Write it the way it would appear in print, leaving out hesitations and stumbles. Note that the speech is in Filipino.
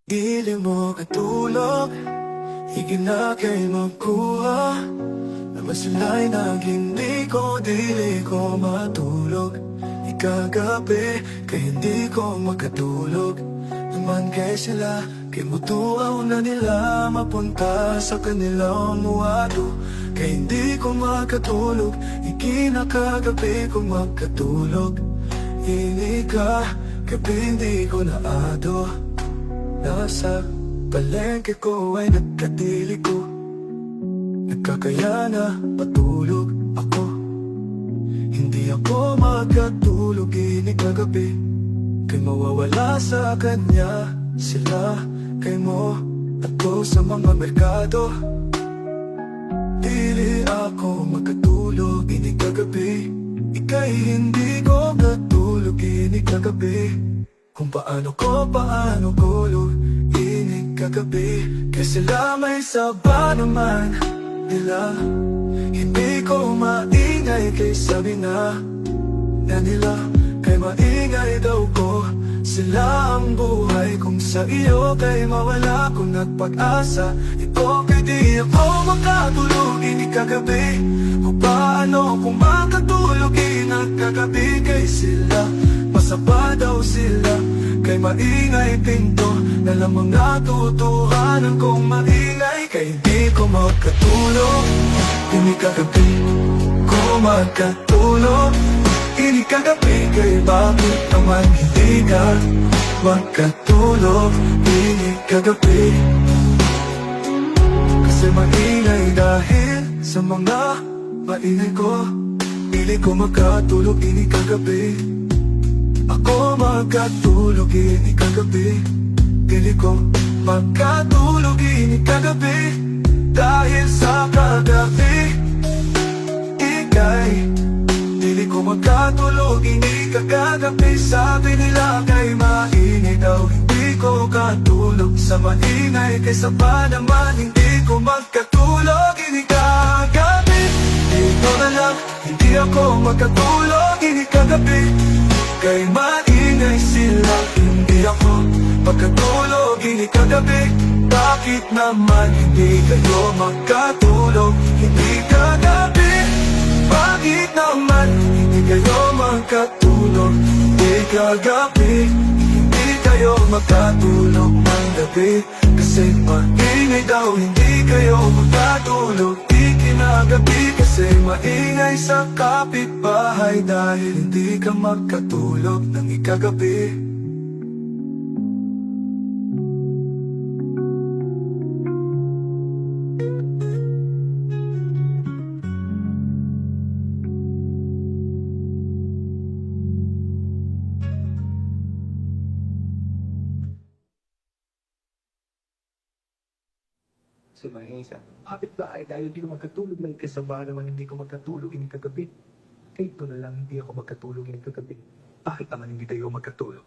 Dili mo katulog, higit na kay magkuha na masulay na hindi ko, dili ko matulog. Ikagabi, kay hindi ko makatulog. Naman kay sila, kay mutuaw na nila mapunta sa kanilang muwato. Kay hindi ko makatulog, ikinakagabi ko makatulog. Ini ka, gabi hindi ko naado. Nasa palengke ko ay nagkatili ko, nagkakaya na patulog ako. Hindi ako magkatulog inikagabi, kay mawawala sa kanya sila. Kay mo ako sa mga merkado, dili ako magkatulog inikagabi. Ika'y hindi ko katulog inikagabi. Kung paano ko inig kagabi, kasi sila may saba naman nila. Hindi ko maingay kay sabi na nila, kay maingay daw ko. Sila ang buhay kung sa iyo, kay mawala ko nagpag-asa. Ito kay di ako makatulog inig kagabi. Kung paano kung makatulog inig kagabi, kay sila masaba daw sila, kay maingay pinto na lamang natutuhanan kong maingay. Kay di ko magkatulog inig kagabi, ko magkatulog inig kagabi. Kay bakit naman hindi ka magkatulog inig kagabi? Kasi maingay dahil sa mga maingay ko, pili ko magkatulog inig kagabi. Ako magkatulog inig kagabi, pili ko magkatulog inig kagabi. Dahil sa kagabi, ika'y pili ko magkatulog inig kagabi. Sabi nila kay maingay daw hindi ko katulog, sa maingay kaysa pa naman hindi ko magkatulog inig kagabi. Ikaw na lang, hindi ako magkatulog inig kagabi. Kay maingay sila, hindi ako magkatulog inig kagabi. Bakit naman hindi kayo magkatulog inig kagabi? Bakit naman hindi kayo magkatulog inig kagabi? Hindi kayo magkatulog ng gabi, kasi maingay daw hindi kayo magkatulog ikinagabi. Kasi maingay sa kapitbahay dahil hindi ka magkatulog ng ikagabi. Si Mahisa, bakit ba ay dahil hindi ko magkatulog ng kasama naman hindi ko magkatulog inig kagabi? Kaya ito na lang hindi ako magkatulog inig kagabi. Bakit naman hindi tayo magkatulog?